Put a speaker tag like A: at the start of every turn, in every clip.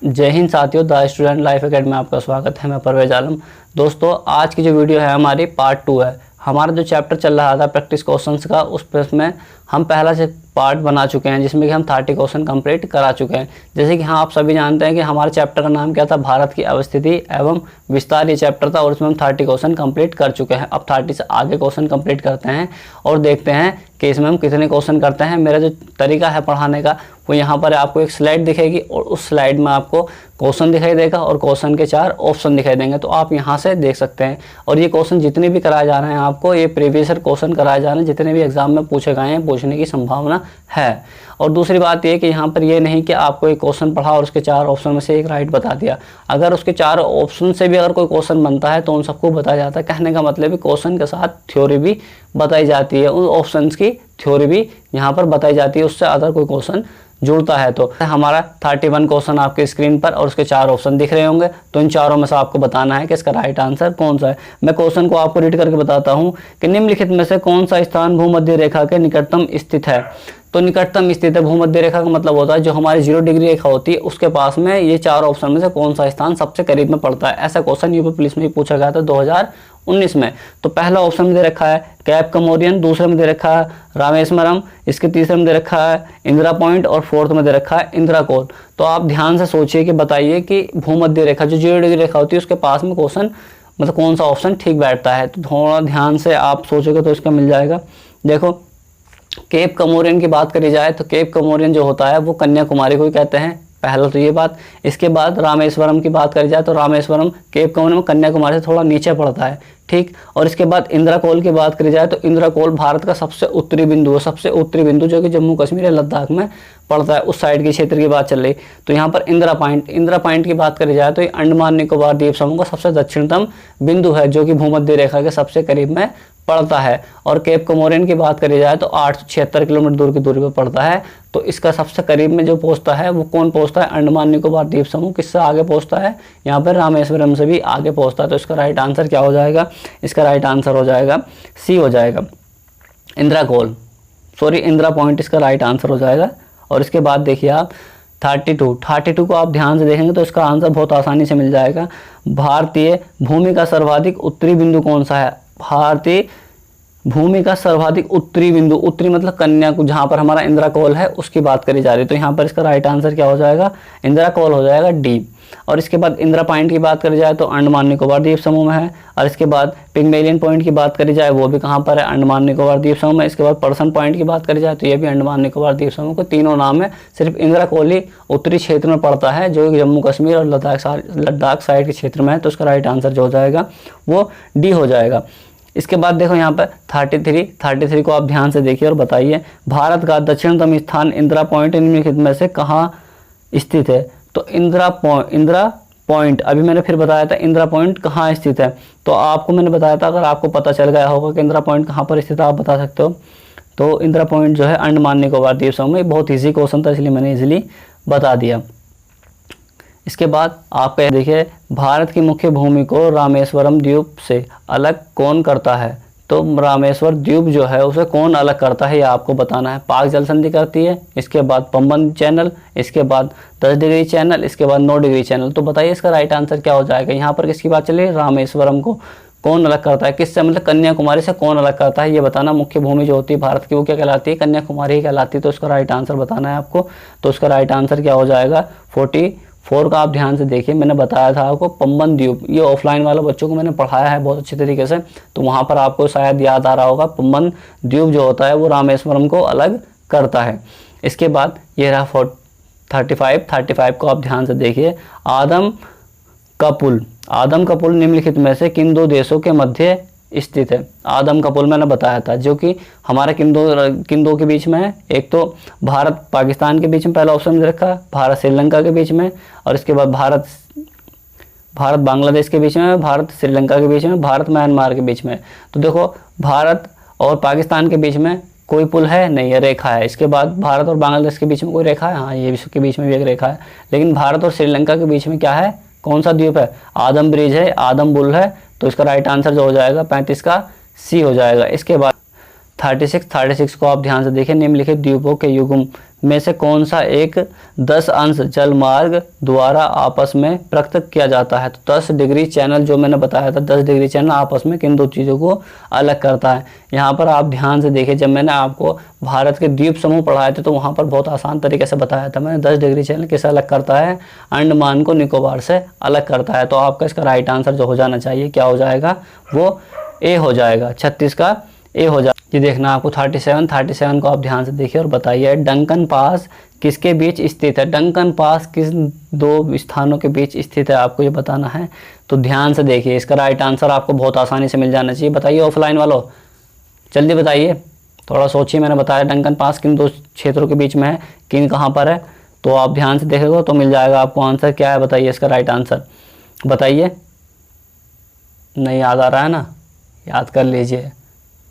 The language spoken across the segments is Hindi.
A: जय हिंद साथियों, द स्टूडेंट लाइफ एकेडमी में आपका स्वागत है। मैं परवेज आलम। दोस्तों, आज की जो वीडियो है हमारी पार्ट 2 है। हमारा जो चैप्टर चल रहा था प्रैक्टिस क्वेश्चंस का, उस में हम पहला से पार्ट बना चुके हैं जिसमें कि हम 30 क्वेश्चन कंप्लीट करा चुके हैं। जैसे कि आप सभी जानते हैं कि हमारे चैप्टर का नाम क्या था, भारत की अवस्थिति एवं विस्तार, ये चैप्टर था और उसमें हम 30 क्वेश्चन कंप्लीट कर चुके हैं। अब 30 से आगे क्वेश्चन कंप्लीट करते हैं और देखते हैं कि इसमें हम कितने क्वेश्चन करते हैं। मेरा जो तरीका है पढ़ाने का वो यहाँ पर आपको एक स्लाइड दिखेगी और उस स्लाइड में आपको क्वेश्चन दिखाई देगा और क्वेश्चन के 4 ऑप्शन दिखाई देंगे, तो आप यहाँ से देख सकते हैं। और ये क्वेश्चन जितने भी कराए जा रहे हैं आपको, ये प्रीवियस ईयर क्वेश्चन कराए जा रहे हैं, जितने भी एग्जाम में पूछे गए हैं, पूछने की संभावना है। और दूसरी बात ये कि यहाँ पर ये नहीं कि आपको एक क्वेश्चन पढ़ा और उसके 4 ऑप्शन में से एक राइट बता दिया। अगर उसके 4 ऑप्शन से भी अगर कोई क्वेश्चन बनता है तो उन सबको बताया जाता है। कहने का मतलब है क्वेश्चन के साथ थ्योरी भी बताई जाती है, उन ऑप्शंस की थ्योरी भी यहाँ पर बताई जाती है, उससे अदर कोई क्वेश्चन जुड़ता है। तो हमारा 31 क्वेश्चन आपके स्क्रीन पर और उसके 4 ऑप्शन दिख रहे होंगे, तो इन चारों में से आपको बताना है कि इसका राइट आंसर कौन सा है। मैं क्वेश्चन को आपको रीड करके बताता हूँ कि निम्नलिखित में से कौन सा स्थान भूमध्य रेखा के निकटतम स्थित है। तो निकटतम स्थित है, भूमध्य रेखा का मतलब होता है जो हमारी 0 डिग्री रेखा होती है उसके पास में ये 4 ऑप्शन में से कौन सा स्थान सबसे करीब में पड़ता है। ऐसा क्वेश्चन यूपी पुलिस में ही पूछा गया था 2019 में। तो पहला ऑप्शन में दे रखा है कैप कमोरियन, दूसरे में दे रखा है रामेश्वरम, इसके तीसरे में दे रखा है इंदिरा पॉइंट और फोर्थ में दे रखा है इंदिरा कोल। तो आप ध्यान से सोचिए कि बताइए कि भूमध्य रेखा जो 0 डिग्री रेखा होती है उसके पास में क्वेश्चन मतलब कौन सा ऑप्शन ठीक बैठता है। तो थोड़ा ध्यान से आप सोचोगे तो इसका मिल जाएगा। देखो, केप कमोरियन की बात करी जाए तो केप कमोरियन जो होता है वो कन्याकुमारी को ही कहते हैं, पहला तो ये बात। इसके बाद रामेश्वरम की बात करी जाए तो रामेश्वरम केप कमोरियन में कन्याकुमारी से थोड़ा नीचे पड़ता है, ठीक। और इसके बाद इंदिरा कोल की बात करी जाए तो इंदिरा कोल भारत का सबसे उत्तरी बिंदु है, सबसे उत्तरी बिंदु जो कि जम्मू कश्मीर या लद्दाख में पड़ता है, उस साइड के क्षेत्र की बात चल रही। तो यहाँ पर इंदिरा पॉइंट की बात करी जाए तो ये अंडमान निकोबार द्वीप समूह का सबसे दक्षिणतम बिंदु है जो कि भूमध्य रेखा के सबसे करीब में पड़ता है। और केप कमोरियन की बात करी जाए तो 876 किलोमीटर दूर की दूरी पर पड़ता है। तो इसका सबसे करीब में जो पहुंचता है वो कौन पहुंचता है, अंडमान निकोबार द्वीप समूह। किससे आगे पहुंचता है, यहाँ पर रामेश्वरम से भी आगे पहुंचता है। तो इसका राइट आंसर क्या हो जाएगा, इसका राइट आंसर हो जाएगा सी हो जाएगा, इंदिरा पॉइंट इसका राइट आंसर हो जाएगा। और इसके बाद देखिए आप 32 को आप ध्यान से देखेंगे तो इसका आंसर बहुत आसानी से मिल जाएगा। भारतीय भूमि का सर्वाधिक उत्तरी बिंदु कौन सा है, भारतीय भूमि का सर्वाधिक उत्तरी बिंदु, उत्तरी मतलब कन्याकुमारी, जहां पर हमारा इंदिरा कोल है उसकी बात करी जा रही है। तो यहाँ पर इसका राइट आंसर क्या हो जाएगा, इंदिरा कोल हो जाएगा डी। और इसके बाद इंदिरा पॉइंट की बात करी जाए तो अंडमान निकोबार द्वीप समूह में है। और इसके बाद पिग्मेलियन पॉइंट की बात करी जाए वो भी कहाँ पर है, अंडमान निकोबार द्वीप समूह में। इसके बाद पर्सन पॉइंट की बात करी जाए तो ये भी अंडमान निकोबार द्वीप समूह को तीनों नाम है। सिर्फ इंदिरा कोल ही उत्तरी क्षेत्र में पड़ता है जो जम्मू कश्मीर और लद्दाख साइड के क्षेत्र में है। तो उसका राइट आंसर जो हो जाएगा वो डी हो जाएगा। इसके बाद देखो यहाँ पर 33 को आप ध्यान से देखिए और बताइए भारत का दक्षिणतम स्थान इंदिरा पॉइंट निम्नलिखित में से कहाँ स्थित है। तो इंदिरा पॉइंट अभी मैंने फिर बताया था इंदिरा पॉइंट कहाँ स्थित है। तो आपको मैंने बताया था, अगर आपको पता चल गया होगा कि इंदिरा पॉइंट कहाँ पर स्थित है, आप बता सकते हो। तो इंदिरा पॉइंट जो है अंडमान निकोबार द्वीप समूह में, बहुत ईजी क्वेश्चन था इसलिए मैंने ईजिली बता दिया। इसके बाद आप देखिए भारत की मुख्य भूमि को रामेश्वरम द्वीप से अलग कौन करता है। तो रामेश्वर द्वीप जो है उसे कौन अलग करता है ये आपको बताना है। पाक जल संधि करती है, इसके बाद पंबन चैनल, इसके बाद 10 डिग्री चैनल, इसके बाद 9 डिग्री चैनल। तो बताइए इसका राइट आंसर क्या हो जाएगा। यहाँ पर किसकी बात चली, रामेश्वरम को कौन अलग करता है, किससे मतलब कन्याकुमारी से कौन अलग करता है ये बताना। मुख्य भूमि जो होती है भारत की वो क्या कहलाती है, कन्याकुमारी ही कहलाती है। तो उसका राइट आंसर बताना है आपको। तो उसका राइट आंसर क्या हो जाएगा 44 का। आप ध्यान से देखिए, मैंने बताया था आपको पंबन द्वीप, ये ऑफलाइन वाले बच्चों को मैंने पढ़ाया है बहुत अच्छे तरीके से, तो वहाँ पर आपको शायद याद आ रहा होगा पंबन द्वीप जो होता है वो रामेश्वरम को अलग करता है। इसके बाद ये रहा 35 को आप ध्यान से देखिए। आदम का पुल निम्नलिखित में से किन 2 देशों के मध्य स्थित है। आदम का पुल मैंने बताया था जो कि हमारे किन दो के बीच में है। एक तो भारत पाकिस्तान के बीच में पहला ऑप्शन दे रखा है, भारत श्रीलंका के बीच में, और इसके बाद भारत बांग्लादेश के बीच में, भारत श्रीलंका के बीच में, भारत म्यांमार के बीच में। तो देखो भारत और पाकिस्तान के बीच में कोई पुल है नहीं, है रेखा है। इसके बाद भारत और बांग्लादेश के बीच में कोई रेखा है, हाँ ये के बीच में भी एक रेखा है। लेकिन भारत और श्रीलंका के बीच में क्या है, कौन सा द्वीप है, आदम ब्रिज है, आदम बुल है। तो इसका राइट आंसर जो हो जाएगा 35 का सी हो जाएगा। इसके बाद 36 को आप ध्यान से देखें। निम्नलिखित द्वीपों के युग्म में से कौन सा एक 10 अंश जलमार्ग द्वारा आपस में पृथक किया जाता है। तो 10 डिग्री चैनल जो मैंने बताया था, 10 डिग्री चैनल आपस में किन दो चीज़ों को अलग करता है। यहाँ पर आप ध्यान से देखिए, जब मैंने आपको भारत के द्वीप समूह पढ़ाए थे तो वहाँ पर बहुत आसान तरीके से बताया था मैंने, 10 डिग्री चैनल किसे अलग करता है, अंडमान को निकोबार से अलग करता है। तो आपका इसका राइट आंसर जो हो जाना चाहिए क्या हो जाएगा, वो ए हो जाएगा, 36 का ए हो जाएगा। ये देखना आपको 37 को आप ध्यान से देखिए और बताइए, डंकन पास किसके बीच स्थित है। डंकन पास किस दो स्थानों के बीच स्थित है, आपको ये बताना है। तो ध्यान से देखिए, इसका राइट आंसर आपको बहुत आसानी से मिल जाना चाहिए। बताइए ऑफलाइन वालों, जल्दी बताइए, थोड़ा सोचिए। मैंने बताया डंकन पास किन दो क्षेत्रों के बीच में है, किन कहाँ पर है, तो आप ध्यान से देखेगा तो मिल जाएगा आपको आंसर। क्या है बताइए इसका राइट आंसर, बताइए। नहीं याद आ रहा है ना, याद कर लीजिए,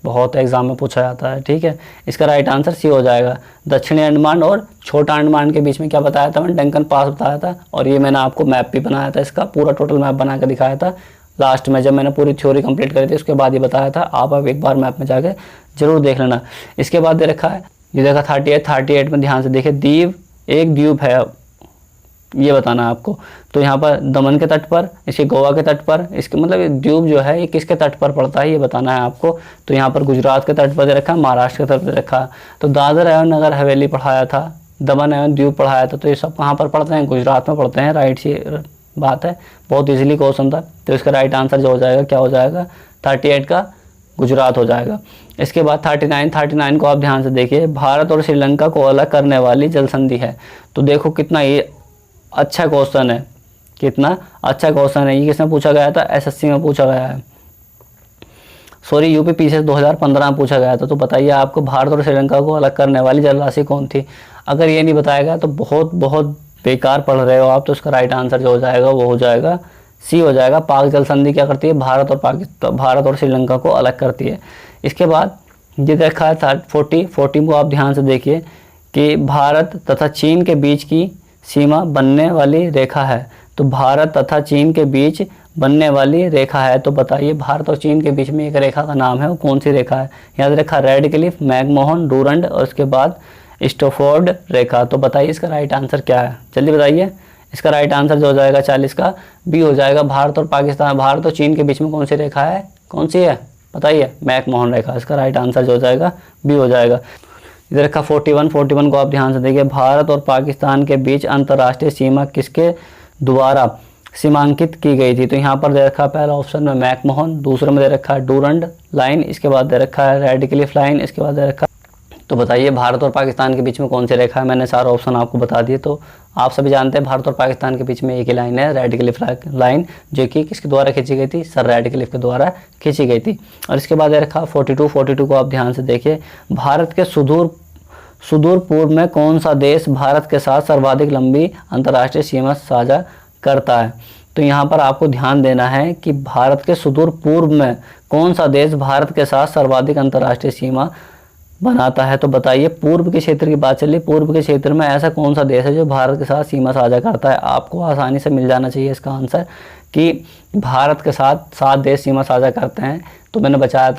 A: बहुत एग्जाम में पूछा जाता है, ठीक है। इसका राइट आंसर सी हो जाएगा। दक्षिणी अंडमान और छोटा अंडमान के बीच में क्या बताया था मैंने, डंकन पास बताया था। और ये मैंने आपको मैप भी बनाया था, इसका पूरा टोटल मैप बना कर दिखाया था लास्ट में, जब मैंने पूरी थ्योरी कंप्लीट करी थी उसके बाद ये बताया था। आप अब एक बार मैप में जाके जरूर देख लेना। इसके बाद दे रखा है, ये देखा 38 में ध्यान से देखिए, द्वीप एक द्वीप है, ये बताना है आपको। तो यहाँ पर दमन के तट पर, इसके गोवा के तट पर, इसके मतलब द्वीप जो है ये किसके तट पर पड़ता है ये बताना है आपको। तो यहाँ पर गुजरात के तट पर दे रखा है, महाराष्ट्र के तट पर रखा है। तो दादर एवं नगर हवेली पढ़ाया था, दमन एवं दीव पढ़ाया था, तो ये सब कहाँ पर पढ़ते हैं, गुजरात में पढ़ते हैं। राइट सी बात है, बहुत इजीली क्वेश्चन था। तो इसका राइट आंसर जो हो जाएगा क्या हो जाएगा, 38 का गुजरात हो जाएगा। इसके बाद 39 को आप ध्यान से देखिए, भारत और श्रीलंका को अलग करने वाली जल संधि है। तो देखो कितना ये अच्छा क्वेश्चन है, कितना अच्छा क्वेश्चन है। ये किसने पूछा गया था, एसएससी में पूछा गया है, सॉरी यूपी पीसीएस 2015 में पूछा गया था। तो बताइए आपको भारत और श्रीलंका को अलग करने वाली जल राशि कौन थी। अगर ये नहीं बताएगा तो बहुत बहुत बेकार पढ़ रहे हो आप। तो इसका राइट आंसर जो हो जाएगा वो हो जाएगा सी हो जाएगा। पाक जल संधि क्या करती है, भारत और श्रीलंका को अलग करती है। इसके बाद ये देखा है 40 को आप ध्यान से देखिए कि भारत तथा चीन के बीच की सीमा बनने वाली रेखा है। तो भारत तथा चीन के बीच बनने वाली रेखा है। तो बताइए भारत और चीन के बीच में एक रेखा का नाम है, वो कौन सी रेखा है। याद रखा, रेड क्लिफ, मैकमोहन, डूरंड और उसके बाद स्टोफोर्ड रेखा। तो बताइए इसका राइट आंसर क्या है, जल्दी बताइए। इसका राइट आंसर जो हो जाएगा 40 का बी हो जाएगा। भारत और पाकिस्तान, भारत और चीन के बीच में कौन सी रेखा है, कौन सी है बताइए, मैकमोहन रेखा। इसका राइट आंसर जो हो जाएगा बी हो जाएगा। इधर रखा 41 को आप ध्यान से देखिए, भारत और पाकिस्तान के बीच अंतर्राष्ट्रीय सीमा किसके द्वारा सीमांकित की गई थी। तो यहाँ पर दे रखा है पहला ऑप्शन में मैकमोहन, दूसरे में दे रखा है डूरंड लाइन, इसके बाद दे रखा है रेड क्लिफ लाइन, इसके बाद दे रखा। तो बताइए भारत और पाकिस्तान के बीच में कौन सी रेखा है। मैंने सारा ऑप्शन आपको बता दिए। तो आप सभी जानते हैं भारत और पाकिस्तान के बीच में एक ही लाइन है, रेड क्लिफ लाइन, जो कि किसके द्वारा खींची गई थी, सर रेड क्लिफ के द्वारा खींची गई थी। और इसके बाद रखा 42 को आप ध्यान से देखिए, भारत के सुदूर पूर्व में कौन सा देश भारत के साथ सर्वाधिक लंबी अंतर्राष्ट्रीय सीमा साझा करता है। तो यहाँ पर आपको ध्यान देना है कि भारत के सुदूर पूर्व में कौन सा देश भारत के साथ सर्वाधिक अंतर्राष्ट्रीय सीमा बनाता है। तो बताइए, पूर्व के क्षेत्र की बात चली, पूर्व के क्षेत्र में ऐसा कौन सा देश है जो भारत के साथ सीमा साझा करता है। आपको आसानी से मिल जाना चाहिए इसका आंसर कि भारत के साथ 7 देश सीमा साझा करते हैं। तो मैंने बताया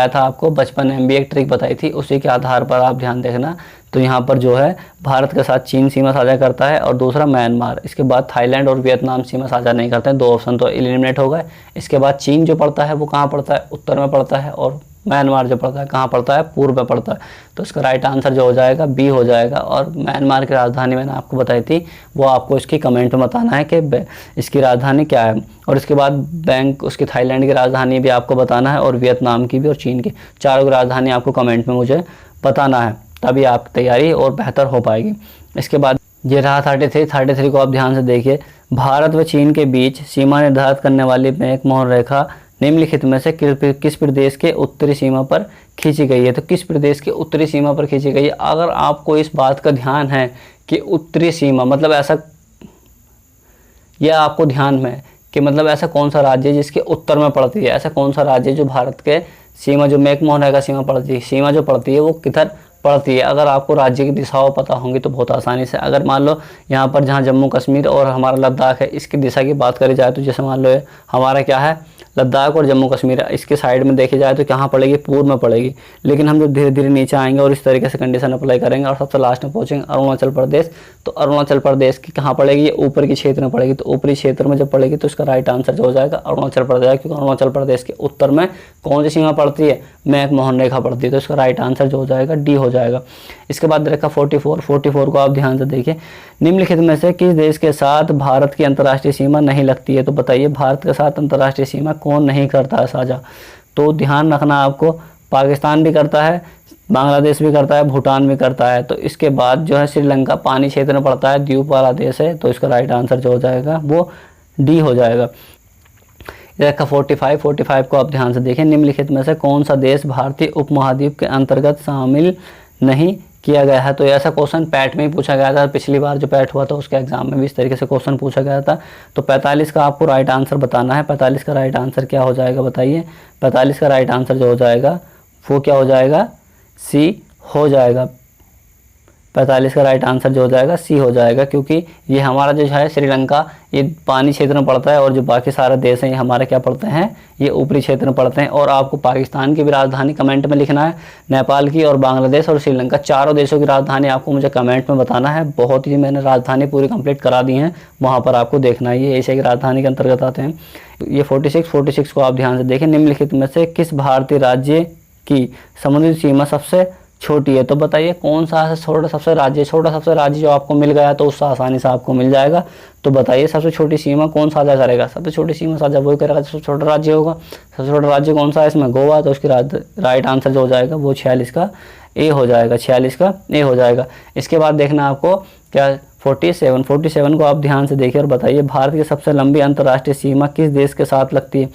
A: था आपको बचपन में भी एक ट्रिक बताई थी, उसी के आधार पर आप ध्यान देखना। तो यहाँ पर जो है भारत के साथ चीन सीमा साझा करता है और दूसरा म्यांमार, इसके बाद थाईलैंड और वियतनाम सीमा साझा नहीं करते हैं। 2 ऑप्शन तो एलिमिनेट हो गए। इसके बाद चीन जो पड़ता है वो कहाँ पड़ता है, उत्तर में पड़ता है, और म्यांमार जो पड़ता है कहाँ पड़ता है, पूर्व में पड़ता है। तो इसका राइट आंसर जो हो जाएगा बी हो जाएगा। और म्यांमार की राजधानी मैंने आपको बताई थी, वो आपको इसकी कमेंट में बताना है कि इसकी राजधानी क्या है। और इसके बाद उसकी थाईलैंड की राजधानी भी आपको बताना है, और वियतनाम की भी और चीन की, चारों की राजधानी आपको कमेंट में मुझे बताना है, तभी आपकी तैयारी और बेहतर हो पाएगी। इसके बाद ये रहा 33 को आप ध्यान से देखिए, भारत व चीन के बीच सीमा निर्धारित करने वाली मैकमोहन रेखा निम्नलिखित में से किस प्रदेश के उत्तरी सीमा पर खींची गई है। तो किस प्रदेश के उत्तरी सीमा पर खींची गई है। अगर आपको इस बात का ध्यान है कि उत्तरी सीमा मतलब ऐसा, यह आपको ध्यान में कि मतलब ऐसा कौन सा राज्य है जिसके उत्तर में पड़ती है, ऐसा कौन सा राज्य जो भारत के सीमा जो मैकमोहन रेखा सीमा पड़ती है, सीमा जो पड़ती है वो किधर पड़ती है। अगर आपको राज्य की दिशाओं पता होंगी तो बहुत आसानी से, अगर मान लो यहाँ पर जहाँ जम्मू कश्मीर और हमारा लद्दाख है, इसकी दिशा की बात करी जाए तो जैसे मान लो हमारा क्या है लद्दाख और जम्मू कश्मीर, इसके साइड में देखी जाए तो कहाँ पड़ेगी, पूर्व में पड़ेगी। लेकिन हम जब धीरे धीरे नीचे आएंगे और इस तरीके से कंडीशन अप्लाई करेंगे और सबसे लास्ट में पहुँचेंगे अरुणाचल प्रदेश, तो अरुणाचल प्रदेश की कहाँ पड़ेगी, ये ऊपर के क्षेत्र में पड़ेगी। तो ऊपरी क्षेत्र में जब पड़ेगी तो इसका राइट आंसर जो हो जाएगा अरुणाचल प्रदेश, क्योंकि अरुणाचल प्रदेश के उत्तर में कौन सी सीमा पड़ती है, मैकमोहन रेखा पड़ती है। तो इसका राइट आंसर जो हो जाएगा डी हो जाएगा। इसके बाद रेखा 44 को आप ध्यान से देखिए, निम्नलिखित में से किस देश के साथ भारत की अंतर्राष्ट्रीय सीमा नहीं लगती है। तो बताइए भारत के साथ अंतर्राष्ट्रीय सीमा कौन नहीं करता है साझा। तो ध्यान रखना आपको, पाकिस्तान भी करता है, बांग्लादेश भी करता है, भूटान भी करता है। तो इसके बाद जो है श्रीलंका पानी क्षेत्र में पड़ता है, द्वीप वाला देश है। तो इसका राइट आंसर जो हो जाएगा वो डी हो जाएगा। रेखा 45 को आप ध्यान से देखें, निम्नलिखित में से कौन सा देश भारतीय उपमहाद्वीप के अंतर्गत शामिल नहीं किया गया है। तो ऐसा क्वेश्चन पैट में ही पूछा गया था, पिछली बार जो पैट हुआ था उसके एग्जाम में भी इस तरीके से क्वेश्चन पूछा गया था। तो 45 का आपको राइट आंसर बताना है। 45 का राइट आंसर क्या हो जाएगा बताइए। 45 का राइट आंसर जो हो जाएगा वो क्या हो जाएगा, सी हो जाएगा। 45 का राइट आंसर जो हो जाएगा सी हो जाएगा, क्योंकि ये हमारा जो है श्रीलंका ये पानी क्षेत्र में पड़ता है और जो बाकी सारे देश हैं ये हमारे क्या पड़ते हैं, ये ऊपरी क्षेत्र में पड़ते हैं। और आपको पाकिस्तान की भी राजधानी कमेंट में लिखना है, नेपाल की और बांग्लादेश और श्रीलंका चारों देशों की राजधानी आपको मुझे कमेंट में बताना है। बहुत ही मैंने राजधानी पूरी कंप्लीट करा दी हैं, वहाँ पर आपको देखना है, ये एशिया की राजधानी के अंतर्गत आते हैं। ये 46 को आप ध्यान से देखें, निम्नलिखित में से किस भारतीय राज्य की समुद्री सीमा सबसे छोटी है। तो बताइए कौन सा छोटा सबसे राज्य जो आपको मिल गया तो उससे आसानी से आपको मिल जाएगा। तो बताइए सबसे छोटी सीमा कौन साझा करेगा, सबसे छोटी सीमा साझा वही करेगा सबसे छोटा राज्य होगा। सबसे छोटा राज्य कौन सा है इसमें, गोवा। तो उसकी राइट आंसर जो हो जाएगा वो 46 का ए हो जाएगा, 46 का ए हो जाएगा। इसके बाद देखना आपको क्या 47 को आप ध्यान से देखिए और बताइए भारत की सबसे लंबी अंतर्राष्ट्रीय सीमा किस देश के साथ लगती है।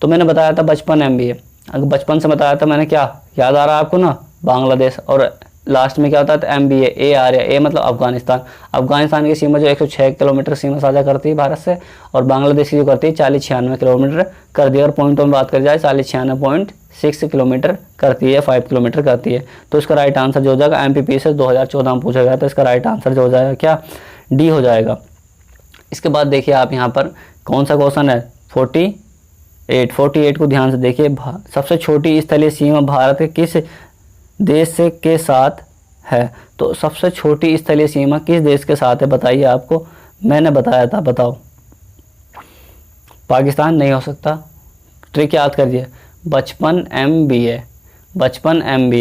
A: तो मैंने बताया था 55 MBA, अगर बचपन से बताया था मैंने, क्या याद आ रहा है आपको ना, बांग्लादेश। और लास्ट में क्या होता है तो MBA, ए आ रहा है, ए मतलब अफगानिस्तान की सीमा जो 106 किलोमीटर सीमा साझा करती है भारत से, और बांग्लादेश की जो करती है 40-96 किलोमीटर कर दी। और पॉइंटों में बात करी जाए 40-96.6 किलोमीटर करती है, 5 किलोमीटर करती है। तो इसका राइट आंसर जो हो जाएगा, MPP से 2014 में पूछा गया था, इसका राइट आंसर जो हो जाएगा क्या, डी हो जाएगा। इसके बाद देखिए आप यहाँ पर कौन सा क्वेश्चन है, 48 को ध्यान से देखिए, सबसे छोटी स्थलीय सीमा भारत के किस देश से के साथ है। तो सबसे छोटी स्थलीय सीमा किस देश के साथ है बताइए। आपको मैंने बताया था, बताओ। पाकिस्तान नहीं हो सकता, ट्रिक याद करिए, 55 MBA।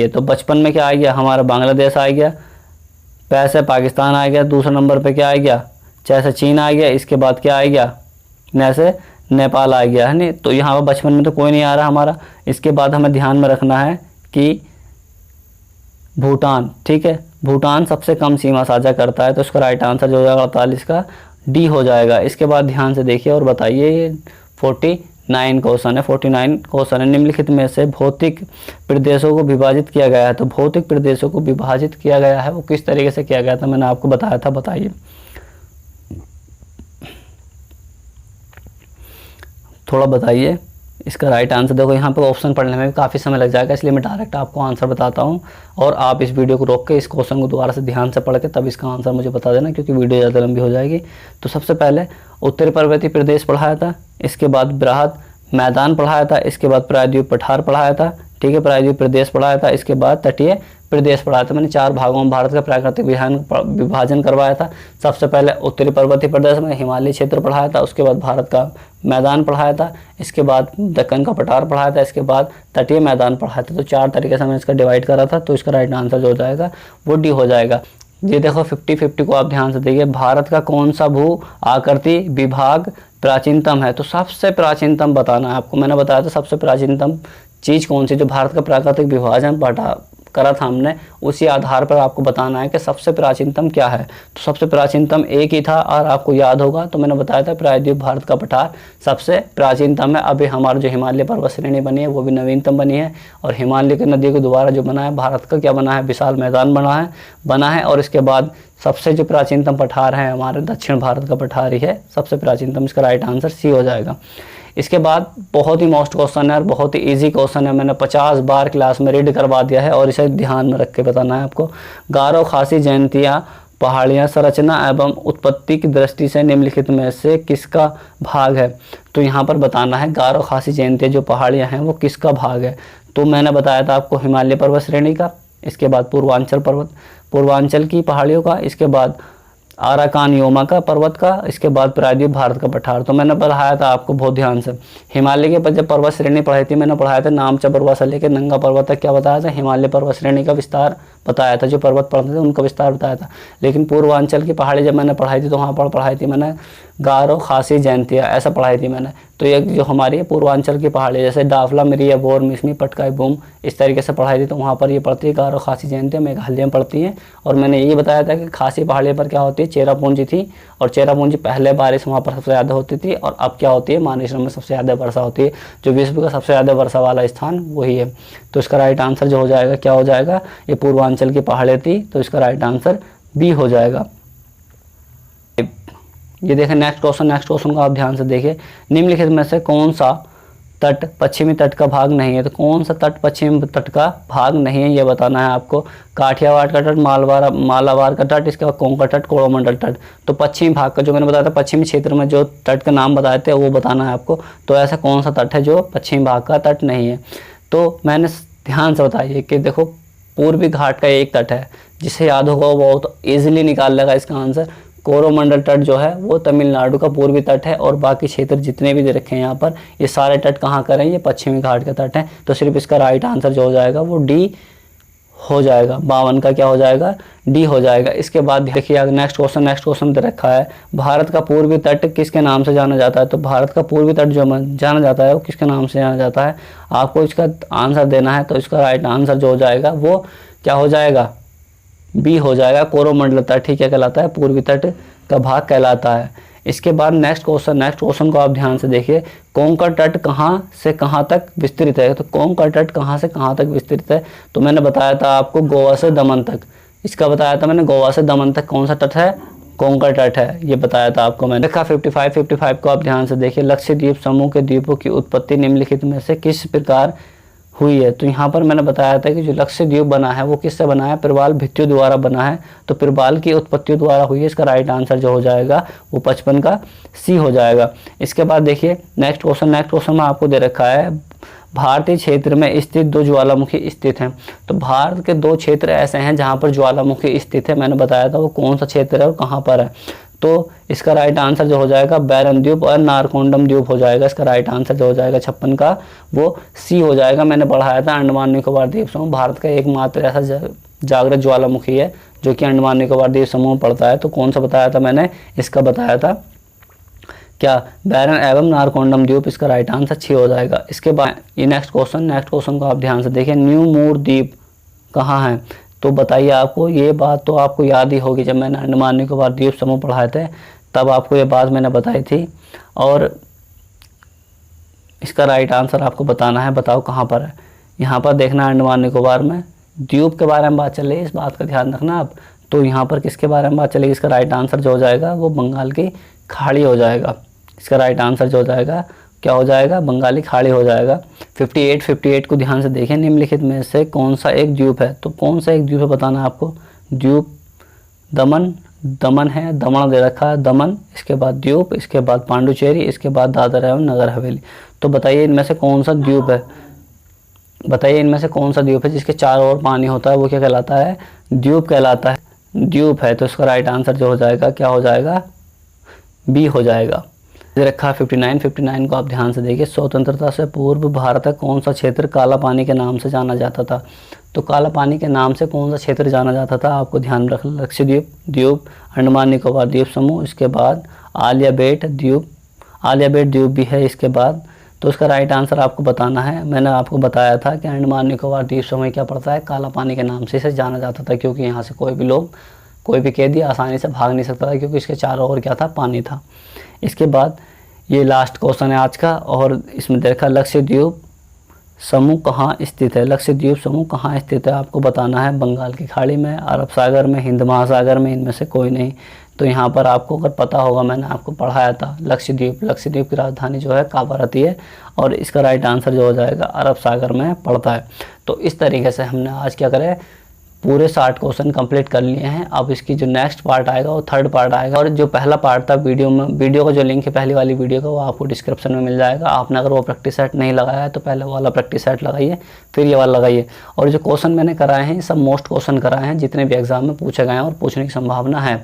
A: तो 55 में क्या आ गया, हमारा बांग्लादेश आ गया, पैसे पाकिस्तान आ गया, दूसरे नंबर पे क्या आ गया, जैसे चीन आ गया, इसके बाद क्या आ गया, जैसे नेपाल आ गया, है नहीं। तो यहाँ पर 55 में तो कोई नहीं आ रहा हमारा। इसके बाद हमें ध्यान में रखना है कि भूटान, ठीक है, भूटान सबसे कम सीमा साझा करता है। तो इसका राइट आंसर जो हो जाएगा 48 का डी हो जाएगा। इसके बाद ध्यान से देखिए और बताइए, ये 49 क्वेश्चन है, निम्नलिखित में से भौतिक प्रदेशों को विभाजित किया गया है। तो भौतिक प्रदेशों को विभाजित किया गया है वो किस तरीके से किया गया था, मैंने आपको बताया था, बताइए। थोड़ा बताइए इसका राइट आंसर। देखो यहाँ पर ऑप्शन पढ़ने में भी काफ़ी समय लग जाएगा, इसलिए मैं डायरेक्ट आपको आंसर बताता हूँ और आप इस वीडियो को रोक के इस क्वेश्चन को दोबारा से ध्यान से पढ़ के तब इसका आंसर मुझे बता देना, क्योंकि वीडियो ज़्यादा लंबी हो जाएगी। तो सबसे पहले उत्तरी पर्वतीय प्रदेश पढ़ाया था, इसके बाद बृहद मैदान पढ़ाया था, इसके बाद प्रायद्वीप पठार पढ़ाया था, ठीक है, प्रायद्वीप प्रदेश पढ़ाया था, इसके बाद तटीय प्रदेश पढ़ाया था। मैंने 4 भागों में भारत का प्राकृतिक विभाजन करवाया था। सबसे पहले उत्तरी पर्वतीय प्रदेश में हिमालय क्षेत्र पढ़ाया था, उसके बाद भारत का मैदान पढ़ाया था, इसके बाद दक्कन का पठार पढ़ाया था, इसके बाद तटीय मैदान पढ़ाया था। तो 4 तरीके से मैंने इसका डिवाइड करा था। तो इसका राइट आंसर जो हो जाएगा वो डी हो जाएगा। ये देखो 50-50 को आप ध्यान से देखिए, भारत का कौन सा भू आकृति विभाग प्राचीनतम है। तो सबसे प्राचीनतम बताना है आपको, मैंने बताया था सबसे प्राचीनतम चीज़ कौन सी, जो भारत का प्राकृतिक विभाजन करा था हमने, उसी आधार पर आपको बताना है कि सबसे प्राचीनतम क्या है। तो सबसे प्राचीनतम एक ही था और आपको याद होगा, तो मैंने बताया था प्रायद्वीप भारत का पठार सबसे प्राचीनतम है। अभी हमारा जो हिमालय पर्वत श्रेणी बनी है वो भी नवीनतम बनी है, और हिमालय की नदी को दोबारा जो बना है भारत का क्या बना है, विशाल मैदान बना है। और इसके बाद सबसे जो प्राचीनतम पठार है हमारे दक्षिण भारत का पठार ही है सबसे प्राचीनतम। इसका राइट आंसर सी हो जाएगा। इसके बाद बहुत ही मोस्ट क्वेश्चन है और बहुत ही इजी क्वेश्चन है, मैंने 50 बार क्लास में रीड करवा दिया है और इसे ध्यान में रख के बताना है आपको। गारो खासी जयंतियाँ पहाड़ियाँ संरचना एवं उत्पत्ति की दृष्टि से निम्नलिखित में से किसका भाग है? तो यहाँ पर बताना है गारो खासी जयंतियाँ जो पहाड़ियाँ हैं वो किसका भाग है। तो मैंने बताया था आपको हिमालय पर्वत श्रेणी का, इसके बाद पूर्वांचल पर्वत पूर्वांचल की पहाड़ियों का, इसके बाद आराकान योमा का पर्वत का, इसके बाद प्रायद्वीप भारत का पठार। तो मैंने पढ़ाया था आपको बहुत ध्यान से। हिमालय के जब पर्वत श्रेणी पढ़ाई थी मैंने पढ़ाया था नामचा पर्वत से लेकर नंगा पर्वत तक क्या बताया था, हिमालय पर्वत श्रेणी का विस्तार बताया था, जो पर्वत पढ़ते थे उनका विस्तार बताया था। लेकिन पूर्वांचल की पहाड़ी जब मैंने पढ़ाई थी तो वहाँ पर पढ़ाई थी मैंने गारो खासी जयंतियाँ ऐसा पढ़ाई थी मैंने। तो ये जो हमारी पूर्वांचल की पहाड़ी जैसे डाफला मिरिया बोर मिसमी पटकाई बूम इस तरीके से पढ़ाई थी, तो वहाँ पर ये पढ़ती है गारो खासी जयंतियाँ मेघालय में पढ़ती हैं। और मैंने ये बताया था कि खासी पहाड़ी पर क्या होती है, चेरापूंजी थी, और चेरापूंजी पहले बारिश वहाँ पर सबसे ज़्यादा होती थी और अब क्या होती है मानेसर में सबसे ज़्यादा वर्षा होती है, जो विश्व का सबसे ज़्यादा वर्षा वाला स्थान वही है। तो इसका राइट आंसर जो हो जाएगा क्या हो जाएगा, ये पूर्वांचल की पहाड़ी थी, तो इसका राइट आंसर बी हो जाएगा। ये देखें नेक्स्ट क्वेश्चन को आप ध्यान से देखिए। निम्नलिखित में से कौन सा तट पश्चिमी तट का भाग नहीं है? तो कौन सा तट पश्चिमी तट का भाग नहीं है ये बताना है आपको। काठियावाड़ का तट, मालाबार का तट, इसके बाद कोंकण तट, कोरोमंडल तट। तो पश्चिमी भाग का जो मैंने बताया था पश्चिमी क्षेत्र में जो तट का नाम बताए थे वो बताना है आपको। तो ऐसा कौन सा तट है जो पश्चिमी भाग का तट नहीं है? तो मैंने ध्यान से बताइए कि देखो पूर्वी घाट का एक तट है, जिसे याद होगा वो बहुत ईजिली निकाल लेगा इसका आंसर। कोरोमंडल तट जो है वो तमिलनाडु का पूर्वी तट है और बाकी क्षेत्र जितने भी दे रखे हैं यहाँ पर ये सारे तट कहाँ का हैं, ये पश्चिमी घाट का तट है। तो सिर्फ इसका राइट आंसर जो हो जाएगा वो डी हो जाएगा। 52 का क्या हो जाएगा, डी हो जाएगा। इसके बाद देखिए नेक्स्ट क्वेश्चन दे रखा है, भारत का पूर्वी तट किसके नाम से जाना जाता है? तो भारत का पूर्वी तट जो जाना जाता है वो किसके नाम से जाना जाता है, आपको इसका आंसर देना है। तो इसका राइट आंसर जो हो जाएगा वो क्या हो जाएगा, बी हो जाएगा। कोरोमंडल तट ठीक है कहलाता है, पूर्वी तट का भाग कहलाता है। इसके बाद नेक्स्ट क्वेश्चन को आप ध्यान से देखिए। कोंकण तट कहाँ से कहाँ तक विस्तृत है? तो कोंकण तट कहाँ से कहाँ तक विस्तृत है? तो मैंने बताया था आपको गोवा से दमन तक, इसका बताया था मैंने, गोवा से दमन तक कौन सा तट है, कोंकण तट है, ये बताया था आपको मैंने। देखा 55 को आप ध्यान से देखिए। लक्षद्वीप समूह के द्वीपों की उत्पत्ति निम्नलिखित में से किस प्रकार हुई है? तो यहाँ पर मैंने बताया था कि जो लक्षद्वीप बना है वो किससे बना है, प्रवाल भित्तियों द्वारा बना है। तो प्रवाल की उत्पत्तियों द्वारा हुई है। इसका राइट आंसर जो हो जाएगा वो 55 का सी हो जाएगा। इसके बाद देखिए नेक्स्ट क्वेश्चन में आपको दे रखा है, भारतीय क्षेत्र में स्थित 2 ज्वालामुखी स्थित हैं। तो भारत के 2 क्षेत्र ऐसे हैं जहाँ पर ज्वालामुखी स्थित है, मैंने बताया था वो कौन सा क्षेत्र है और कहाँ पर है। तो इसका राइट आंसर जो हो जाएगा बैरन द्वीप और नारकोंडम द्वीप हो जाएगा। इसका राइट आंसर जो हो जाएगा 56 का वो सी हो जाएगा। मैंने पढ़ाया था अंडमान निकोबार द्वीप समूह भारत का एकमात्र ऐसा जागृत ज्वालामुखी है जो कि अंडमान निकोबार द्वीप समूह में पड़ता है। तो कौन सा बताया था मैंने, इसका बताया था क्या, बैरन एवं नारकोंडम द्वीप। इसका राइट आंसर 6 हो जाएगा। इसके बाद ये नेक्स्ट क्वेश्चन को आप ध्यान से देखिए। न्यू मूर द्वीप कहाँ है? तो बताइए आपको, ये बात तो आपको याद ही होगी, जब मैंने अंडमान निकोबार द्वीप समूह पढ़ाए थे तब आपको ये बात मैंने बताई थी। और इसका राइट आंसर आपको बताना है, बताओ कहाँ पर है। यहाँ पर देखना अंडमान निकोबार में द्वीप के बारे में बात चल रही है, इस बात का ध्यान रखना आप। तो यहाँ पर किसके बारे में बात चलेगी, इसका राइट आंसर जो हो जाएगा वो बंगाल की खाड़ी हो जाएगा। इसका राइट आंसर जो हो जाएगा क्या हो जाएगा, बंगाली खाड़ी हो जाएगा। 58 को ध्यान से देखें। निम्नलिखित में से कौन सा एक द्वीप है? तो कौन सा एक द्वीप है बताना है आपको। द्वीप दमन है, दमन दे रखा है, दमन, इसके बाद द्वीप, इसके बाद पांडुचेरी, इसके बाद दादरा एवं नगर हवेली। तो बताइए इनमें से कौन सा द्वीप है, बताइए इनमें से कौन सा द्वीप है जिसके चारों ओर पानी होता है, वो क्या कहलाता है, द्वीप कहलाता है, द्वीप है। तो इसका राइट आंसर जो हो जाएगा क्या हो जाएगा, बी हो जाएगा। रखा 59 को आप ध्यान से देखिए। स्वतंत्रता से पूर्व भारत का कौन सा क्षेत्र काला पानी के नाम से जाना जाता था? तो काला पानी के नाम से कौन सा क्षेत्र जाना जाता था, आपको ध्यान रख, लक्षद्वीप द्वीप, अंडमान निकोबार द्वीप समूह, इसके बाद आलिया बेट द्वीप भी है इसके बाद। तो इसका राइट आंसर आपको बताना है। मैंने आपको बताया था कि अंडमान निकोबार द्वीप समूह क्या पड़ता है, काला पानी के नाम से इसे जाना जाता था, क्योंकि यहाँ से कोई भी कैदी आसानी से भाग नहीं सकता था, क्योंकि इसके चारों ओर क्या था, पानी था। इसके बाद ये लास्ट क्वेश्चन है आज का, और इसमें देखा लक्षद्वीप समूह कहाँ स्थित है, लक्षद्वीप समूह कहाँ स्थित है, आपको बताना है। बंगाल की खाड़ी में, अरब सागर में, हिंद महासागर में, इनमें से कोई नहीं। तो यहाँ पर आपको अगर पता होगा, मैंने आपको पढ़ाया था लक्षद्वीप की राजधानी जो है कावारती है, और इसका राइट आंसर जो हो जाएगा अरब सागर में पड़ता है। तो इस तरीके से हमने आज क्या करें, पूरे 60 क्वेश्चन कंप्लीट कर लिए हैं। अब इसकी जो नेक्स्ट पार्ट आएगा वो थर्ड पार्ट आएगा, और जो पहला पार्ट था वीडियो का जो लिंक है पहली वाली वीडियो का, वो आपको डिस्क्रिप्शन में मिल जाएगा। आपने अगर वो प्रैक्टिस सेट नहीं लगाया है तो पहले वाला प्रैक्टिस सेट लगाइए, फिर ये वाला लगाइए। और जो क्वेश्चन मैंने कराए हैं सब मोस्ट क्वेश्चन कराए हैं जितने भी एग्जाम में पूछे गए हैं और पूछने की संभावना है।